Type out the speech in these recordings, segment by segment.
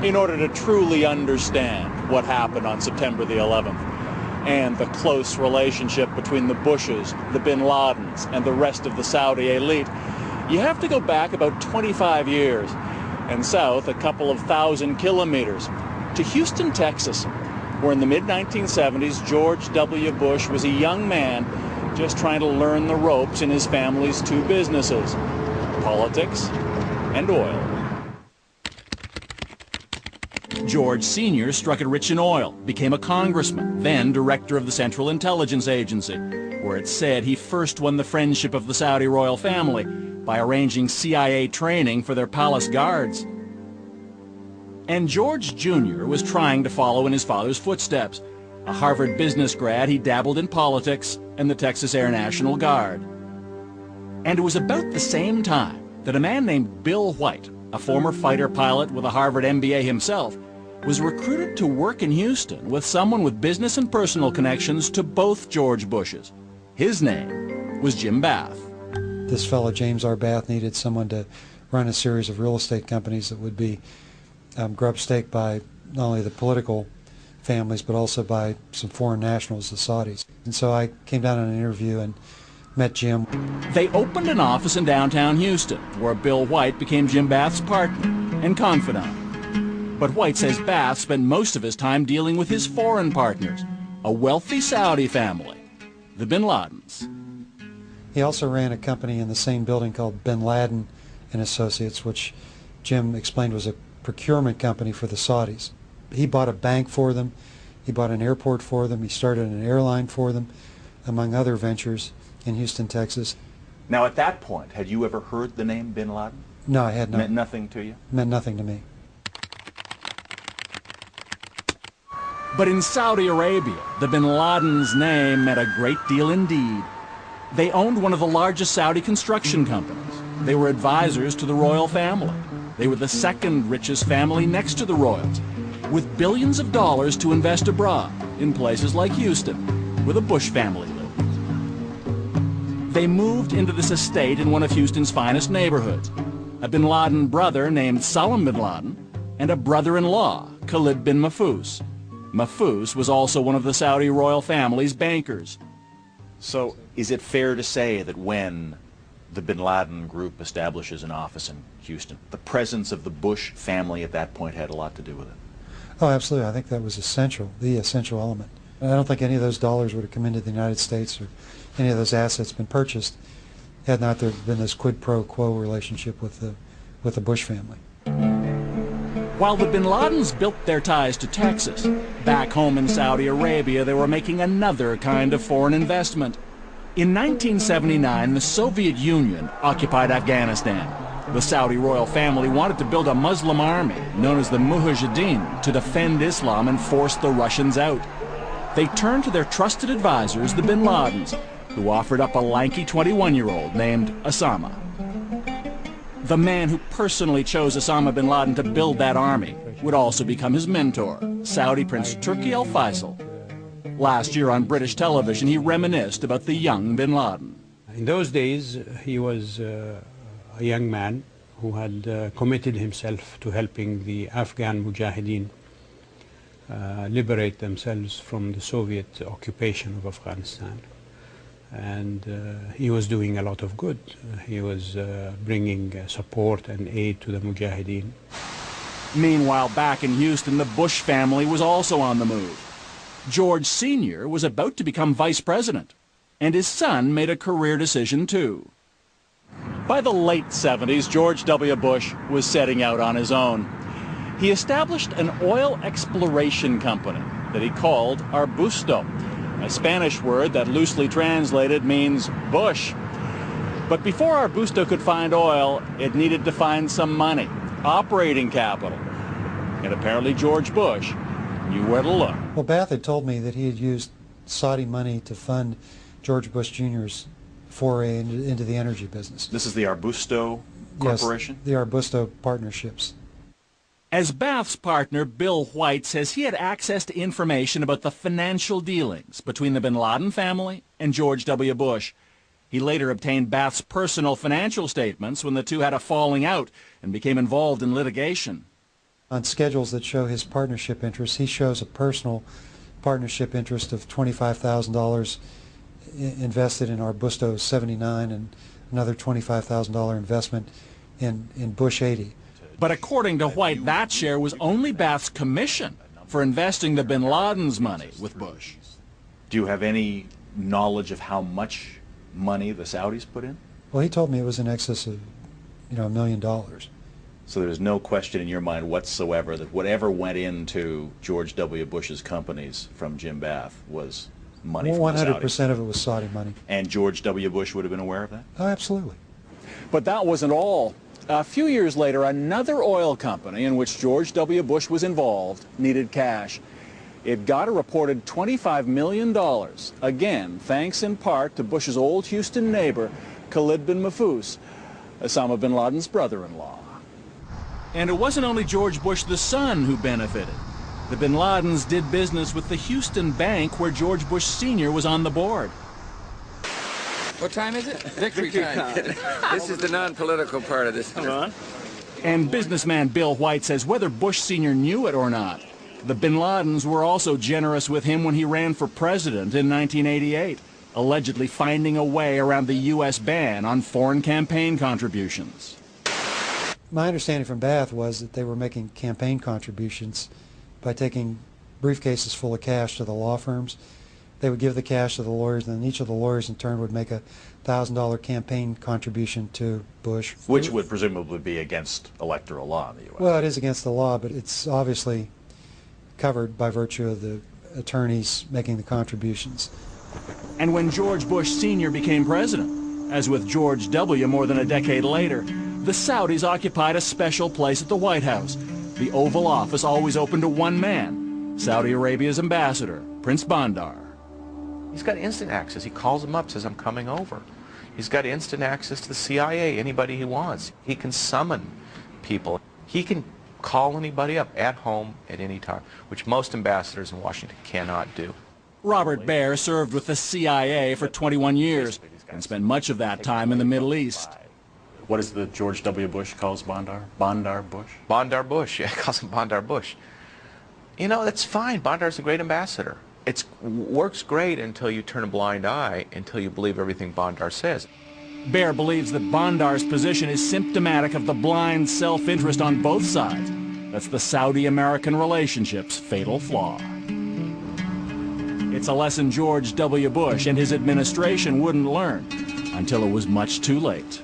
in order to truly understand what happened on September the 11th and the close relationship between the Bushes, the bin Ladens, and the rest of the Saudi elite, you have to go back about 25 years and south a couple of thousand kilometers to Houston, Texas, where in the mid-1970s George W. Bush was a young man just trying to learn the ropes in his family's two businesses, politics and oil. George Sr. struck it rich in oil, became a congressman, then director of the Central Intelligence Agency, where it's said he first won the friendship of the Saudi royal family by arranging CIA training for their palace guards. And George Jr. was trying to follow in his father's footsteps. A Harvard business grad, he dabbled in politics and the Texas Air National Guard. And it was about the same time that a man named Bill White, a former fighter pilot with a Harvard MBA himself, was recruited to work in Houston with someone with business and personal connections to both George Bushes. His name was Jim Bath. This fellow, James R. Bath, needed someone to run a series of real estate companies that would be grub-staked by not only the political families but also by some foreign nationals, the Saudis. And so I came down on an interview and met Jim. They opened an office in downtown Houston where Bill White became Jim Bath's partner and confidant. But White says Bath spent most of his time dealing with his foreign partners, a wealthy Saudi family, the bin Ladens. He also ran a company in the same building called Bin Laden and Associates, which Jim explained was a procurement company for the Saudis. He bought a bank for them, he bought an airport for them, he started an airline for them, among other ventures in Houston, Texas. Now at that point, had you ever heard the name bin Laden? No, I had not. Meant nothing to you? Meant nothing to me. But in Saudi Arabia, the bin Laden's name meant a great deal indeed. They owned one of the largest Saudi construction companies. They were advisors to the royal family. They were the second richest family next to the royals, with billions of dollars to invest abroad in places like Houston, where the Bush family lived. They moved into this estate in one of Houston's finest neighborhoods. A bin Laden brother named Salam bin Laden and a brother-in-law, Khalid bin Mahfouz. Mahfouz was also one of the Saudi royal family's bankers. So is it fair to say that when the bin Laden group establishes an office in Houston, the presence of the Bush family at that point had a lot to do with it? Oh, absolutely. I think that was essential, the essential element. And I don't think any of those dollars would have come into the United States or any of those assets been purchased had not there been this quid pro quo relationship with the Bush family. While the bin Ladens built their ties to Texas, back home in Saudi Arabia they were making another kind of foreign investment. In 1979, the Soviet Union occupied Afghanistan. The Saudi royal family wanted to build a Muslim army known as the Mujahideen to defend Islam and force the Russians out. They turned to their trusted advisors, the bin Ladens, who offered up a lanky 21-year-old named Osama. The man who personally chose Osama bin Laden to build that army would also become his mentor, Saudi Prince Turki Al Faisal. Last year on British television, he reminisced about the young bin Laden. In those days, he was a young man who had committed himself to helping the Afghan Mujahideen liberate themselves from the Soviet occupation of Afghanistan. And he was doing a lot of good. He was bringing support and aid to the Mujahideen. Meanwhile, back in Houston, the Bush family was also on the move. George Sr. was about to become vice president, and his son made a career decision too. By the late 70s, George W. Bush was setting out on his own. He established an oil exploration company that he called Arbusto, a Spanish word that loosely translated means bush. But before Arbusto could find oil, it needed to find some money, operating capital. And apparently George Bush knew where to look. Well, Bath had told me that he had used Saudi money to fund George Bush Jr.'s foray into the energy business. This is the Arbusto Corporation? Yes, the Arbusto partnerships. As Bath's partner, Bill White, says he had access to information about the financial dealings between the bin Laden family and George W. Bush. He later obtained Bath's personal financial statements when the two had a falling out and became involved in litigation. On schedules that show his partnership interests, he shows a personal partnership interest of $25,000 invested in Arbusto 79 and another $25,000 investment in Bush 80. But according to White, that share was only Bath's commission for investing the bin Laden's money with Bush. Do you have any knowledge of how much money the Saudis put in? Well, he told me it was in excess of, $1 million. So there's no question in your mind whatsoever that whatever went into George W. Bush's companies from Jim Bath was money from the Saudis. 100% of it was Saudi money. And George W. Bush would have been aware of that? Oh, absolutely. But that wasn't all. A few years later, another oil company in which George W. Bush was involved needed cash. It got a reported $25 million, again, thanks in part to Bush's old Houston neighbor, Khalid bin Mahfouz, Osama bin Laden's brother-in-law. And it wasn't only George Bush the son who benefited. The bin Ladens did business with the Houston bank where George Bush Sr. was on the board. What time is it? Victory time. This is the non-political part of this. Come on. And businessman Bill White says whether Bush Sr. knew it or not, the bin Ladens were also generous with him when he ran for president in 1988, allegedly finding a way around the U.S. ban on foreign campaign contributions. My understanding from Bath was that they were making campaign contributions by taking briefcases full of cash to the law firms. They would give the cash to the lawyers, and then each of the lawyers in turn would make a $1,000 campaign contribution to Bush. Which would presumably be against electoral law in the U.S. Well, it is against the law, but it's obviously covered by virtue of the attorneys making the contributions. And when George Bush Sr. became president, as with George W. more than a decade later, the Saudis occupied a special place at the White House. The Oval Office always open to one man, Saudi Arabia's ambassador, Prince Bandar. He's got instant access. He calls them up, says, I'm coming over. He's got instant access to the CIA, anybody he wants. He can summon people. He can call anybody up at home at any time, which most ambassadors in Washington cannot do. Robert Baer served with the CIA for 21 years and spent much of that time in the Middle East. What is the George W. Bush calls Bandar? Bandar Bush? Bandar Bush, yeah, he calls him Bandar Bush. You know, that's fine. Bandar's a great ambassador. It works great until you turn a blind eye, until you believe everything Bandar says. Baer believes that Bandar's position is symptomatic of the blind self-interest on both sides. That's the Saudi-American relationship's fatal flaw. It's a lesson George W. Bush and his administration wouldn't learn until it was much too late.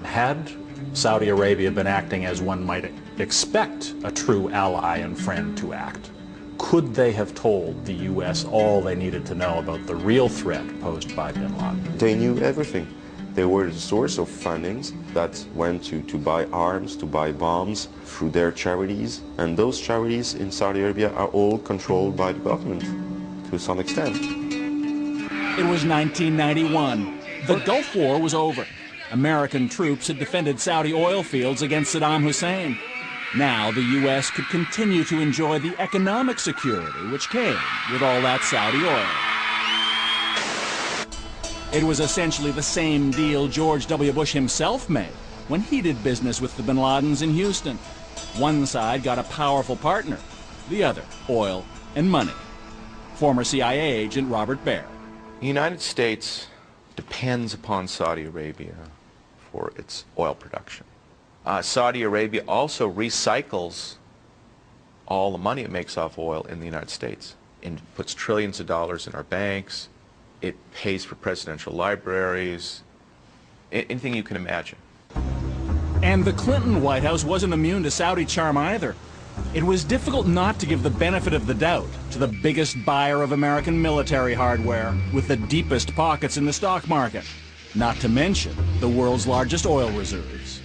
Had Saudi Arabia been acting as one might expect a true ally and friend to act, could they have told the U.S. all they needed to know about the real threat posed by bin Laden? They knew everything. They were the source of fundings that went to buy arms, to buy bombs through their charities. And those charities in Saudi Arabia are all controlled by the government to some extent. It was 1991. The Gulf War was over. American troops had defended Saudi oil fields against Saddam Hussein. Now the U.S. could continue to enjoy the economic security which came with all that Saudi oil. It was essentially the same deal George W. Bush himself made when he did business with the bin Ladens in Houston. One side got a powerful partner, the other oil and money. Former CIA agent Robert Baer. The United States depends upon Saudi Arabia for its oil production. Saudi Arabia also recycles all the money it makes off oil in the United States and puts trillions of dollars in our banks. It pays for presidential libraries, anything you can imagine. And the Clinton White House wasn't immune to Saudi charm either. It was difficult not to give the benefit of the doubt to the biggest buyer of American military hardware with the deepest pockets in the stock market, not to mention the world's largest oil reserves.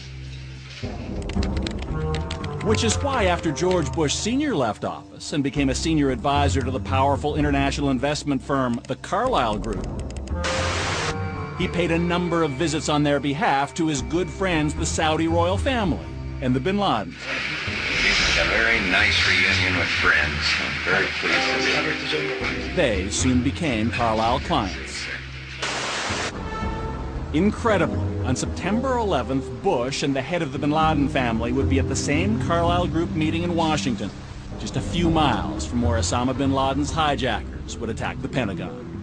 Which is why after George Bush Sr. left office and became a senior advisor to the powerful international investment firm, the Carlyle Group, he paid a number of visits on their behalf to his good friends, the Saudi royal family and the bin Ladens. A very nice reunion with friends. I'm very pleased to see you. They soon became Carlyle clients. Incredibly, on September 11th, Bush and the head of the bin Laden family would be at the same Carlyle Group meeting in Washington, just a few miles from where Osama bin Laden's hijackers would attack the Pentagon.